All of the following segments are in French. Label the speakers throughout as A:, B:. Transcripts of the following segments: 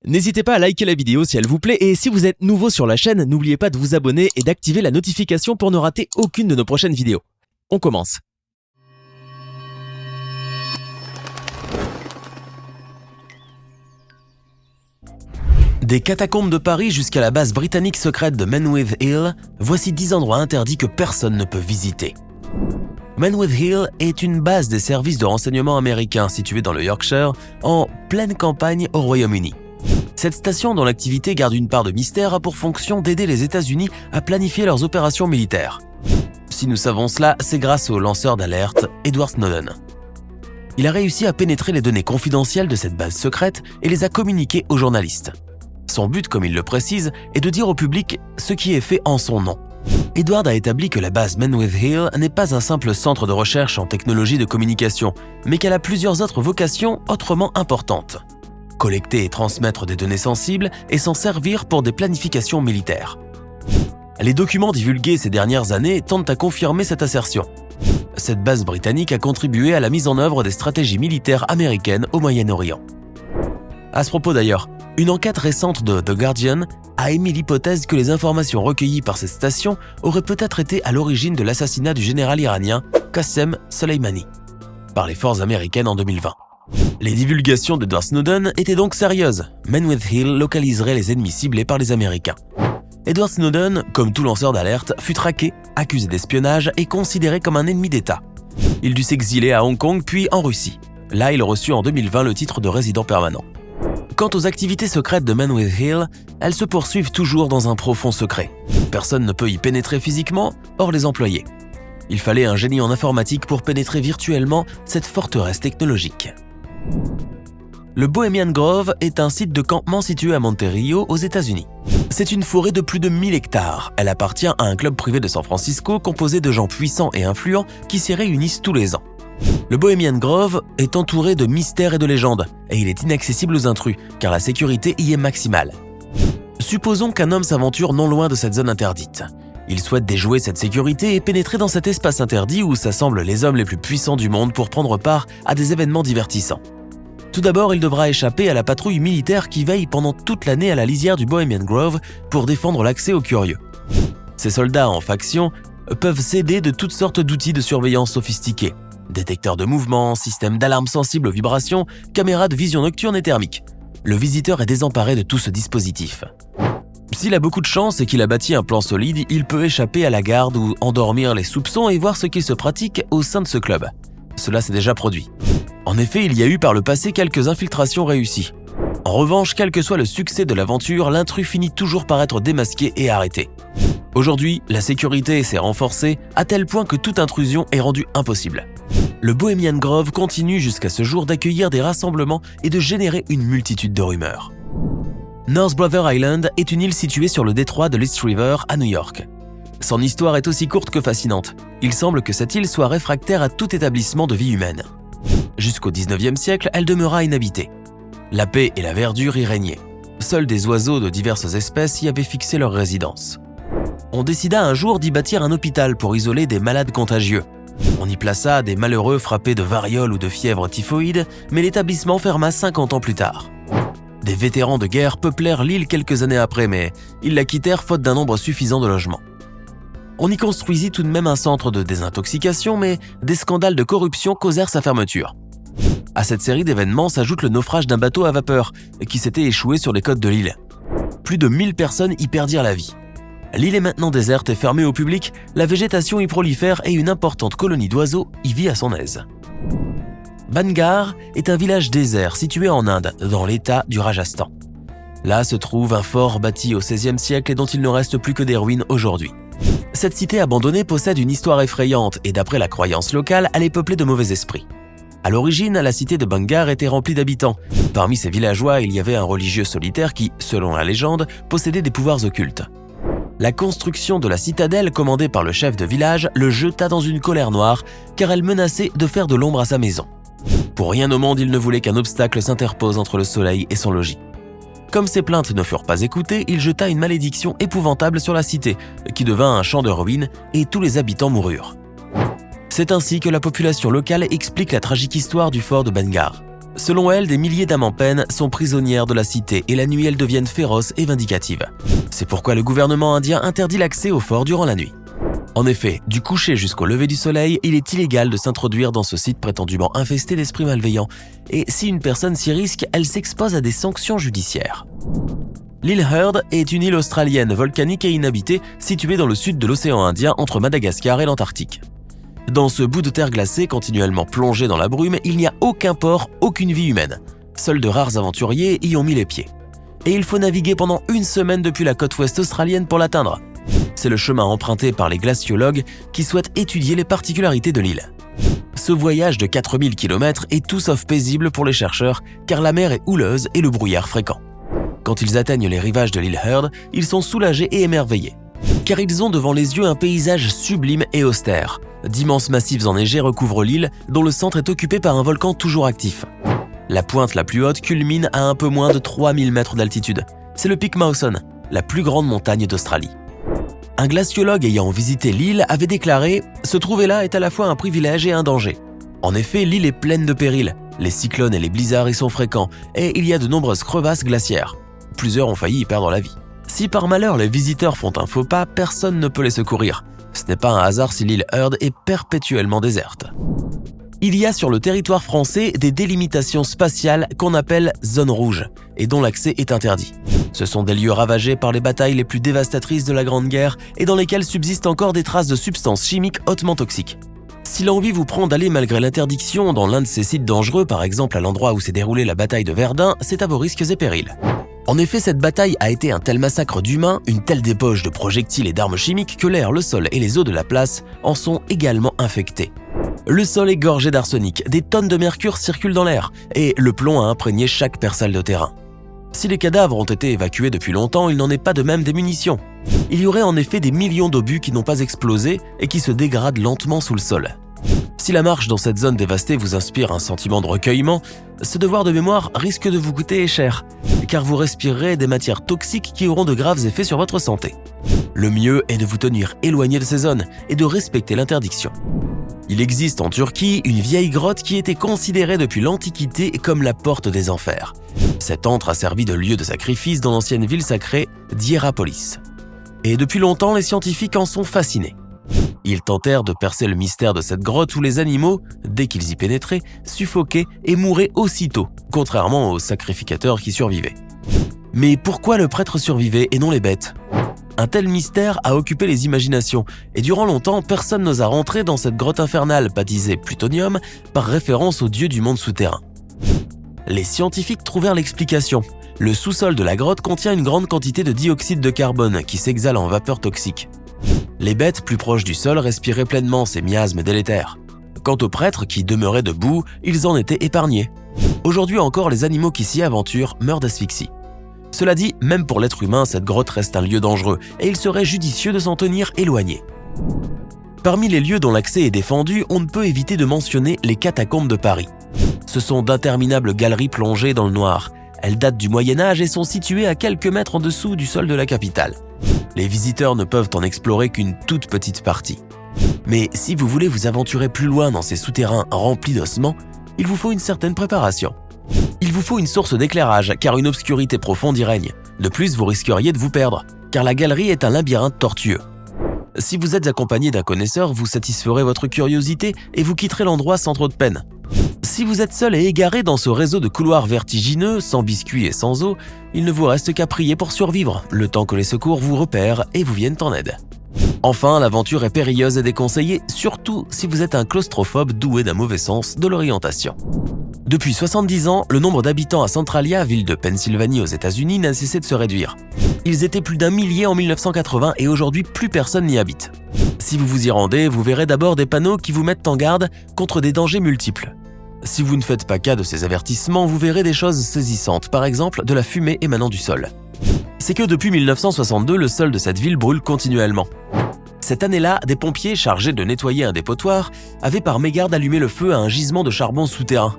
A: N'hésitez pas à liker la vidéo si elle vous plaît et si vous êtes nouveau sur la chaîne, n'oubliez pas de vous abonner et d'activer la notification pour ne rater aucune de nos prochaines vidéos. On commence. Des catacombes de Paris jusqu'à la base britannique secrète de Menwith Hill, voici 10 endroits interdits que personne ne peut visiter. Menwith Hill est une base des services de renseignement américains située dans le Yorkshire, en pleine campagne au Royaume-Uni. Cette station, dont l'activité garde une part de mystère, a pour fonction d'aider les États-Unis à planifier leurs opérations militaires. Si nous savons cela, c'est grâce au lanceur d'alerte Edward Snowden. Il a réussi à pénétrer les données confidentielles de cette base secrète et les a communiquées aux journalistes. Son but, comme il le précise, est de dire au public ce qui est fait en son nom. Edward a établi que la base Menwith Hill n'est pas un simple centre de recherche en technologie de communication, mais qu'elle a plusieurs autres vocations autrement importantes. Collecter et transmettre des données sensibles et s'en servir pour des planifications militaires. Les documents divulgués ces dernières années tendent à confirmer cette assertion. Cette base britannique a contribué à la mise en œuvre des stratégies militaires américaines au Moyen-Orient. À ce propos d'ailleurs, une enquête récente de The Guardian a émis l'hypothèse que les informations recueillies par cette station auraient peut-être été à l'origine de l'assassinat du général iranien Qassem Soleimani par les forces américaines en 2020. Les divulgations d'Edward Snowden étaient donc sérieuses. Menwith Hill localiserait les ennemis ciblés par les Américains. Edward Snowden, comme tout lanceur d'alerte, fut traqué, accusé d'espionnage et considéré comme un ennemi d'État. Il dut s'exiler à Hong Kong puis en Russie. Là, il reçut en 2020 le titre de résident permanent. Quant aux activités secrètes de Menwith Hill, elles se poursuivent toujours dans un profond secret. Personne ne peut y pénétrer physiquement, hors les employés. Il fallait un génie en informatique pour pénétrer virtuellement cette forteresse technologique. Le Bohemian Grove est un site de campement situé à Monterey, aux États-Unis. C'est une forêt de plus de 1000 hectares. Elle appartient à un club privé de San Francisco composé de gens puissants et influents qui s'y réunissent tous les ans. Le Bohemian Grove est entouré de mystères et de légendes, et il est inaccessible aux intrus, car la sécurité y est maximale. Supposons qu'un homme s'aventure non loin de cette zone interdite. Il souhaite déjouer cette sécurité et pénétrer dans cet espace interdit où s'assemblent les hommes les plus puissants du monde pour prendre part à des événements divertissants. Tout d'abord, il devra échapper à la patrouille militaire qui veille pendant toute l'année à la lisière du Bohemian Grove pour défendre l'accès aux curieux. Ces soldats en faction peuvent s'aider de toutes sortes d'outils de surveillance sophistiqués. Détecteurs de mouvement, systèmes d'alarme sensibles aux vibrations, caméras de vision nocturne et thermique. Le visiteur est désemparé de tout ce dispositif. S'il a beaucoup de chance et qu'il a bâti un plan solide, il peut échapper à la garde ou endormir les soupçons et voir ce qu'il se pratique au sein de ce club. Cela s'est déjà produit. En effet, il y a eu par le passé quelques infiltrations réussies. En revanche, quel que soit le succès de l'aventure, l'intrus finit toujours par être démasqué et arrêté. Aujourd'hui, la sécurité s'est renforcée à tel point que toute intrusion est rendue impossible. Le Bohemian Grove continue jusqu'à ce jour d'accueillir des rassemblements et de générer une multitude de rumeurs. North Brother Island est une île située sur le détroit de l'East River à New York. Son histoire est aussi courte que fascinante. Il semble que cette île soit réfractaire à tout établissement de vie humaine. Jusqu'au 19e siècle, elle demeura inhabitée. La paix et la verdure y régnaient. Seuls des oiseaux de diverses espèces y avaient fixé leur résidence. On décida un jour d'y bâtir un hôpital pour isoler des malades contagieux. On y plaça des malheureux frappés de variole ou de fièvre typhoïde, mais l'établissement ferma 50 ans plus tard. Des vétérans de guerre peuplèrent l'île quelques années après, mais ils la quittèrent faute d'un nombre suffisant de logements. On y construisit tout de même un centre de désintoxication, mais des scandales de corruption causèrent sa fermeture. À cette série d'événements s'ajoute le naufrage d'un bateau à vapeur qui s'était échoué sur les côtes de l'île. Plus de 1000 personnes y perdirent la vie. L'île est maintenant déserte et fermée au public, la végétation y prolifère et une importante colonie d'oiseaux y vit à son aise. Bangar est un village désert situé en Inde, dans l'état du Rajasthan. Là se trouve un fort bâti au XVIe siècle et dont il ne reste plus que des ruines aujourd'hui. Cette cité abandonnée possède une histoire effrayante et d'après la croyance locale, elle est peuplée de mauvais esprits. À l'origine, la cité de Bangar était remplie d'habitants. Parmi ces villageois, il y avait un religieux solitaire qui, selon la légende, possédait des pouvoirs occultes. La construction de la citadelle commandée par le chef de village le jeta dans une colère noire car elle menaçait de faire de l'ombre à sa maison. Pour rien au monde, il ne voulait qu'un obstacle s'interpose entre le soleil et son logis. Comme ses plaintes ne furent pas écoutées, il jeta une malédiction épouvantable sur la cité, qui devint un champ de ruines et tous les habitants moururent. C'est ainsi que la population locale explique la tragique histoire du fort de Bangar. Selon elle, des milliers d'âmes en peine sont prisonnières de la cité et la nuit elles deviennent féroces et vindicatives. C'est pourquoi le gouvernement indien interdit l'accès au fort durant la nuit. En effet, du coucher jusqu'au lever du soleil, il est illégal de s'introduire dans ce site prétendument infesté d'esprits malveillants, et si une personne s'y risque, elle s'expose à des sanctions judiciaires. L'île Heard est une île australienne volcanique et inhabitée située dans le sud de l'océan Indien entre Madagascar et l'Antarctique. Dans ce bout de terre glacée continuellement plongé dans la brume, il n'y a aucun port, aucune vie humaine. Seuls de rares aventuriers y ont mis les pieds. Et il faut naviguer pendant une semaine depuis la côte ouest australienne pour l'atteindre. C'est le chemin emprunté par les glaciologues qui souhaitent étudier les particularités de l'île. Ce voyage de 4000 km est tout sauf paisible pour les chercheurs car la mer est houleuse et le brouillard fréquent. Quand ils atteignent les rivages de l'île Heard, ils sont soulagés et émerveillés car ils ont devant les yeux un paysage sublime et austère. D'immenses massifs enneigés recouvrent l'île dont le centre est occupé par un volcan toujours actif. La pointe la plus haute culmine à un peu moins de 3000 mètres d'altitude. C'est le pic Mawson, la plus grande montagne d'Australie. Un glaciologue ayant visité l'île avait déclaré « Se trouver là est à la fois un privilège et un danger ». En effet, l'île est pleine de périls. Les cyclones et les blizzards y sont fréquents et il y a de nombreuses crevasses glaciaires. Plusieurs ont failli y perdre la vie. Si par malheur les visiteurs font un faux pas, personne ne peut les secourir. Ce n'est pas un hasard si l'île Heard est perpétuellement déserte. Il y a sur le territoire français des délimitations spatiales qu'on appelle zones rouges et dont l'accès est interdit. Ce sont des lieux ravagés par les batailles les plus dévastatrices de la Grande Guerre et dans lesquels subsistent encore des traces de substances chimiques hautement toxiques. Si l'envie vous prend d'aller malgré l'interdiction dans l'un de ces sites dangereux, par exemple à l'endroit où s'est déroulée la bataille de Verdun, c'est à vos risques et périls. En effet, cette bataille a été un tel massacre d'humains, une telle débauche de projectiles et d'armes chimiques que l'air, le sol et les eaux de la place en sont également infectés. Le sol est gorgé d'arsenic, des tonnes de mercure circulent dans l'air et le plomb a imprégné chaque percale de terrain. Si les cadavres ont été évacués depuis longtemps, il n'en est pas de même des munitions. Il y aurait en effet des millions d'obus qui n'ont pas explosé et qui se dégradent lentement sous le sol. Si la marche dans cette zone dévastée vous inspire un sentiment de recueillement, ce devoir de mémoire risque de vous coûter cher, car vous respirerez des matières toxiques qui auront de graves effets sur votre santé. Le mieux est de vous tenir éloigné de ces zones et de respecter l'interdiction. Il existe en Turquie une vieille grotte qui était considérée depuis l'Antiquité comme la porte des enfers. Cet antre a servi de lieu de sacrifice dans l'ancienne ville sacrée d'Hierapolis. Et depuis longtemps, les scientifiques en sont fascinés. Ils tentèrent de percer le mystère de cette grotte où les animaux, dès qu'ils y pénétraient, suffoquaient et mouraient aussitôt, contrairement aux sacrificateurs qui survivaient. Mais pourquoi le prêtre survivait et non les bêtes ? Un tel mystère a occupé les imaginations et durant longtemps, personne n'osa rentrer dans cette grotte infernale baptisée Plutonium par référence au dieu du monde souterrain. Les scientifiques trouvèrent l'explication. Le sous-sol de la grotte contient une grande quantité de dioxyde de carbone qui s'exhale en vapeur toxique. Les bêtes plus proches du sol respiraient pleinement ces miasmes délétères. Quant aux prêtres qui demeuraient debout, ils en étaient épargnés. Aujourd'hui encore, les animaux qui s'y aventurent meurent d'asphyxie. Cela dit, même pour l'être humain, cette grotte reste un lieu dangereux et il serait judicieux de s'en tenir éloigné. Parmi les lieux dont l'accès est défendu, on ne peut éviter de mentionner les catacombes de Paris. Ce sont d'interminables galeries plongées dans le noir. Elles datent du Moyen-Âge et sont situées à quelques mètres en dessous du sol de la capitale. Les visiteurs ne peuvent en explorer qu'une toute petite partie. Mais si vous voulez vous aventurer plus loin dans ces souterrains remplis d'ossements, il vous faut une certaine préparation. Il vous faut une source d'éclairage, car une obscurité profonde y règne. De plus, vous risqueriez de vous perdre, car la galerie est un labyrinthe tortueux. Si vous êtes accompagné d'un connaisseur, vous satisferez votre curiosité et vous quitterez l'endroit sans trop de peine. Si vous êtes seul et égaré dans ce réseau de couloirs vertigineux, sans biscuits et sans eau, il ne vous reste qu'à prier pour survivre, le temps que les secours vous repèrent et vous viennent en aide. Enfin, l'aventure est périlleuse et déconseillée, surtout si vous êtes un claustrophobe doué d'un mauvais sens de l'orientation. Depuis 70 ans, le nombre d'habitants à Centralia, ville de Pennsylvanie aux États-Unis, n'a cessé de se réduire. Ils étaient plus d'1 millier en 1980 et aujourd'hui plus personne n'y habite. Si vous vous y rendez, vous verrez d'abord des panneaux qui vous mettent en garde contre des dangers multiples. Si vous ne faites pas cas de ces avertissements, vous verrez des choses saisissantes, par exemple de la fumée émanant du sol. C'est que depuis 1962, le sol de cette ville brûle continuellement. Cette année-là, des pompiers chargés de nettoyer un dépotoir avaient par mégarde allumé le feu à un gisement de charbon souterrain.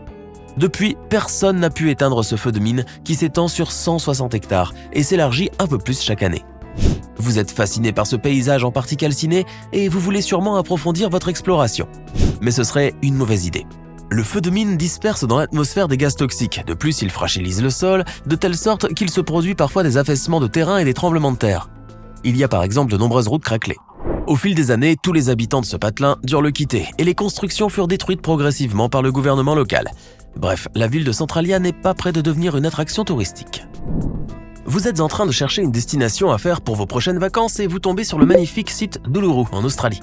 A: Depuis, personne n'a pu éteindre ce feu de mine qui s'étend sur 160 hectares et s'élargit un peu plus chaque année. Vous êtes fasciné par ce paysage en partie calciné et vous voulez sûrement approfondir votre exploration. Mais ce serait une mauvaise idée. Le feu de mine disperse dans l'atmosphère des gaz toxiques. De plus, il fragilise le sol, de telle sorte qu'il se produit parfois des affaissements de terrain et des tremblements de terre. Il y a par exemple de nombreuses routes craquelées. Au fil des années, tous les habitants de ce patelin durent le quitter et les constructions furent détruites progressivement par le gouvernement local. Bref, la ville de Centralia n'est pas près de devenir une attraction touristique. Vous êtes en train de chercher une destination à faire pour vos prochaines vacances et vous tombez sur le magnifique site d'Uluru en Australie.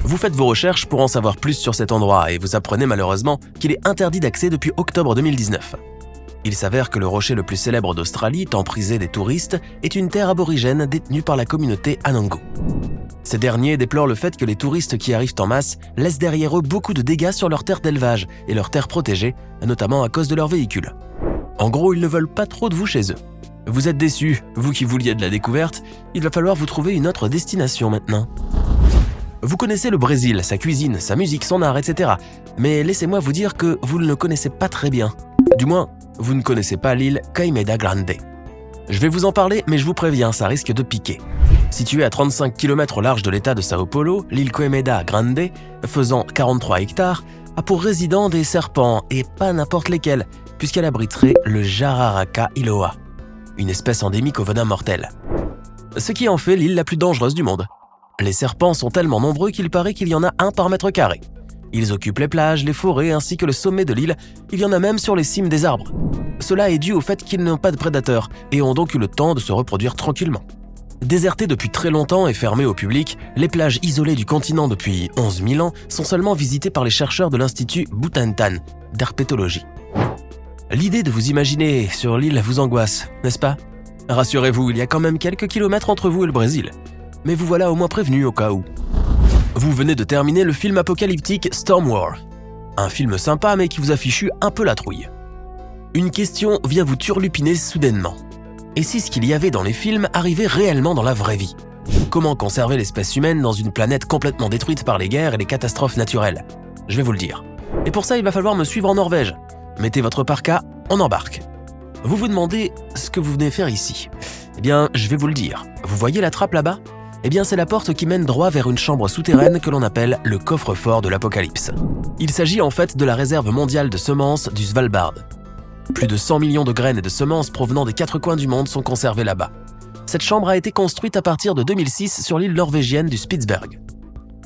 A: Vous faites vos recherches pour en savoir plus sur cet endroit et vous apprenez malheureusement qu'il est interdit d'accès depuis octobre 2019. Il s'avère que le rocher le plus célèbre d'Australie, tant prisé des touristes, est une terre aborigène détenue par la communauté Anangu. Ces derniers déplorent le fait que les touristes qui arrivent en masse laissent derrière eux beaucoup de dégâts sur leurs terres d'élevage et leurs terres protégées, notamment à cause de leurs véhicules. En gros, ils ne veulent pas trop de vous chez eux. Vous êtes déçus, vous qui vouliez de la découverte, il va falloir vous trouver une autre destination maintenant. Vous connaissez le Brésil, sa cuisine, sa musique, son art, etc. Mais laissez-moi vous dire que vous ne le connaissez pas très bien. Du moins, vous ne connaissez pas l'île Coimbra Grande. Je vais vous en parler, mais je vous préviens, ça risque de piquer. Située à 35 km au large de l'état de Sao Paulo, l'île Coimbra Grande, faisant 43 hectares, a pour résidents des serpents, et pas n'importe lesquels, puisqu'elle abriterait le Jararaca iloa, une espèce endémique au venin mortel. Ce qui en fait l'île la plus dangereuse du monde. Les serpents sont tellement nombreux qu'il paraît qu'il y en a un par mètre carré. Ils occupent les plages, les forêts ainsi que le sommet de l'île, il y en a même sur les cimes des arbres. Cela est dû au fait qu'ils n'ont pas de prédateurs et ont donc eu le temps de se reproduire tranquillement. Désertées depuis très longtemps et fermées au public, les plages isolées du continent depuis 11 000 ans sont seulement visitées par les chercheurs de l'Institut Butantan d'herpétologie. L'idée de vous imaginer sur l'île vous angoisse, n'est-ce pas? Rassurez-vous, il y a quand même quelques kilomètres entre vous et le Brésil. Mais vous voilà au moins prévenu au cas où. Vous venez de terminer le film apocalyptique Storm War. Un film sympa mais qui vous a fichu un peu la trouille. Une question vient vous turlupiner soudainement. Et si ce qu'il y avait dans les films arrivait réellement dans la vraie vie? Comment conserver l'espèce humaine dans une planète complètement détruite par les guerres et les catastrophes naturelles? Je vais vous le dire. Et pour ça, il va falloir me suivre en Norvège. Mettez votre parka, on embarque. Vous vous demandez ce que vous venez faire ici. Eh bien, je vais vous le dire. Vous voyez la trappe là-bas? Eh bien, c'est la porte qui mène droit vers une chambre souterraine que l'on appelle le coffre-fort de l'Apocalypse. Il s'agit en fait de la réserve mondiale de semences du Svalbard. Plus de 100 millions de graines et de semences provenant des 4 coins du monde sont conservées là-bas. Cette chambre a été construite à partir de 2006 sur l'île norvégienne du Spitsberg.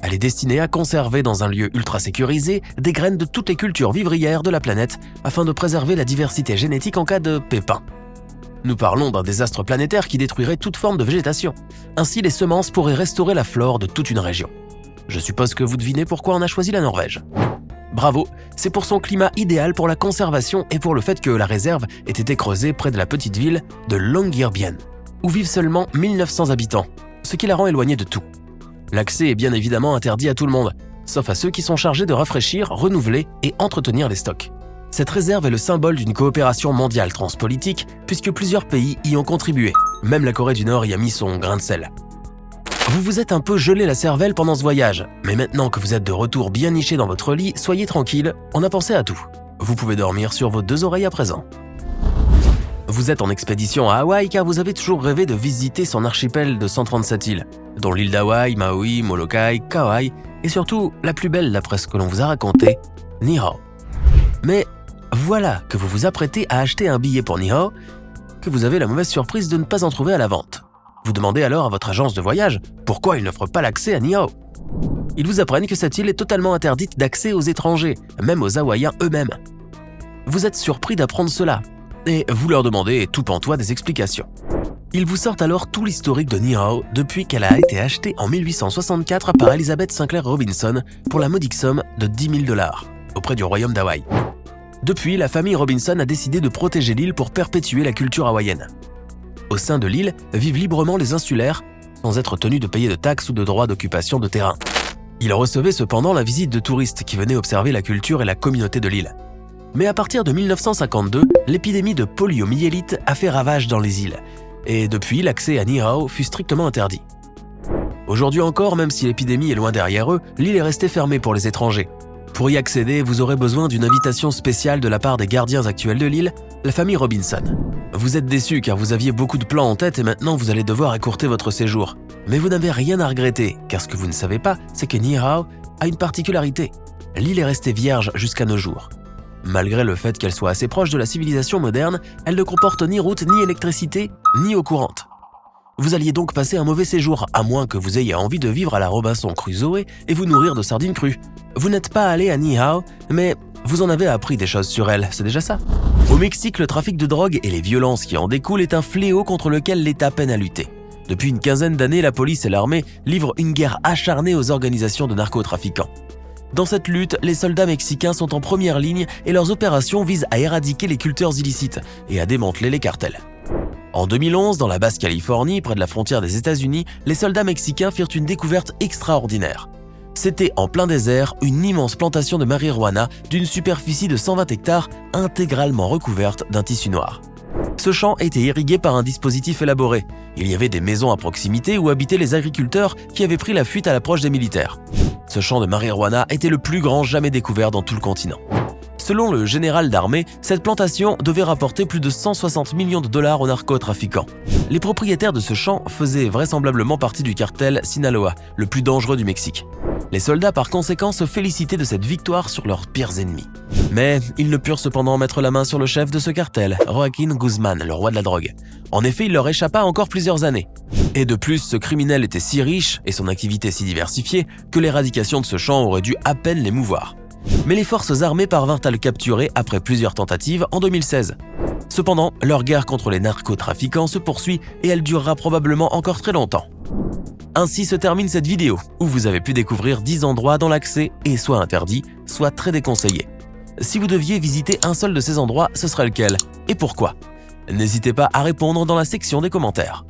A: Elle est destinée à conserver dans un lieu ultra sécurisé des graines de toutes les cultures vivrières de la planète afin de préserver la diversité génétique en cas de pépins. Nous parlons d'un désastre planétaire qui détruirait toute forme de végétation. Ainsi, les semences pourraient restaurer la flore de toute une région. Je suppose que vous devinez pourquoi on a choisi la Norvège. Bravo, c'est pour son climat idéal pour la conservation et pour le fait que la réserve ait été creusée près de la petite ville de Longyearbyen, où vivent seulement 1900 habitants, ce qui la rend éloignée de tout. L'accès est bien évidemment interdit à tout le monde, sauf à ceux qui sont chargés de rafraîchir, renouveler et entretenir les stocks. Cette réserve est le symbole d'une coopération mondiale transpolitique puisque plusieurs pays y ont contribué. Même la Corée du Nord y a mis son grain de sel. Vous vous êtes un peu gelé la cervelle pendant ce voyage, mais maintenant que vous êtes de retour bien niché dans votre lit, soyez tranquille, on a pensé à tout. Vous pouvez dormir sur vos 2 oreilles à présent. Vous êtes en expédition à Hawaï car vous avez toujours rêvé de visiter son archipel de 137 îles, dont l'île d'Hawaï, Maui, Molokai, Kauai et surtout la plus belle d'après ce que l'on vous a raconté, Niihau. Mais voilà que vous vous apprêtez à acheter un billet pour Niihau, que vous avez la mauvaise surprise de ne pas en trouver à la vente. Vous demandez alors à votre agence de voyage pourquoi ils n'offrent pas l'accès à Niihau. Ils vous apprennent que cette île est totalement interdite d'accès aux étrangers, même aux Hawaïens eux-mêmes. Vous êtes surpris d'apprendre cela, et vous leur demandez tout pantois des explications. Ils vous sortent alors tout l'historique de Niihau depuis qu'elle a été achetée en 1864 par Elizabeth Sinclair Robinson pour la modique somme de $10 000 auprès du royaume d'Hawaï. Depuis, la famille Robinson a décidé de protéger l'île pour perpétuer la culture hawaïenne. Au sein de l'île vivent librement les insulaires, sans être tenus de payer de taxes ou de droits d'occupation de terrain. Ils recevaient cependant la visite de touristes qui venaient observer la culture et la communauté de l'île. Mais à partir de 1952, l'épidémie de poliomyélite a fait ravage dans les îles, et depuis, l'accès à Niihau fut strictement interdit. Aujourd'hui encore, même si l'épidémie est loin derrière eux, l'île est restée fermée pour les étrangers. Pour y accéder, vous aurez besoin d'une invitation spéciale de la part des gardiens actuels de l'île, la famille Robinson. Vous êtes déçus car vous aviez beaucoup de plans en tête et maintenant vous allez devoir écourter votre séjour. Mais vous n'avez rien à regretter, car ce que vous ne savez pas, c'est que Niihau a une particularité. l'île est restée vierge jusqu'à nos jours. Malgré le fait qu'elle soit assez proche de la civilisation moderne, elle ne comporte ni route, ni électricité, ni eau courante. Vous alliez donc passer un mauvais séjour, à moins que vous ayez envie de vivre à la Robinson Crusoe et vous nourrir de sardines crues. Vous n'êtes pas allé à Niihau, mais vous en avez appris des choses sur elle, c'est déjà ça. Au Mexique, le trafic de drogue et les violences qui en découlent est un fléau contre lequel l'État peine à lutter. Depuis une quinzaine d'années, la police et l'armée livrent une guerre acharnée aux organisations de narcotrafiquants. Dans cette lutte, les soldats mexicains sont en première ligne et leurs opérations visent à éradiquer les culteurs illicites et à démanteler les cartels. En 2011, dans la Basse-Californie, près de la frontière des États-Unis, les soldats mexicains firent une découverte extraordinaire. C'était en plein désert, une immense plantation de marijuana d'une superficie de 120 hectares intégralement recouverte d'un tissu noir. Ce champ était irrigué par un dispositif élaboré. Il y avait des maisons à proximité où habitaient les agriculteurs qui avaient pris la fuite à l'approche des militaires. Ce champ de marijuana était le plus grand jamais découvert dans tout le continent. Selon le général d'armée, cette plantation devait rapporter plus de 160 millions de dollars aux narcotrafiquants. Les propriétaires de ce champ faisaient vraisemblablement partie du cartel Sinaloa, le plus dangereux du Mexique. Les soldats par conséquent se félicitaient de cette victoire sur leurs pires ennemis. Mais ils ne purent cependant mettre la main sur le chef de ce cartel, Joaquin Guzman, le roi de la drogue. En effet, il leur échappa encore plusieurs années. Et de plus, ce criminel était si riche et son activité si diversifiée que l'éradication de ce champ aurait dû à peine l'émouvoir. Mais les forces armées parvinrent à le capturer après plusieurs tentatives en 2016. Cependant, leur guerre contre les narcotrafiquants se poursuit et elle durera probablement encore très longtemps. Ainsi se termine cette vidéo, où vous avez pu découvrir 10 endroits dont l'accès est soit interdit, soit très déconseillé. Si vous deviez visiter un seul de ces endroits, ce serait lequel? Et pourquoi? N'hésitez pas à répondre dans la section des commentaires.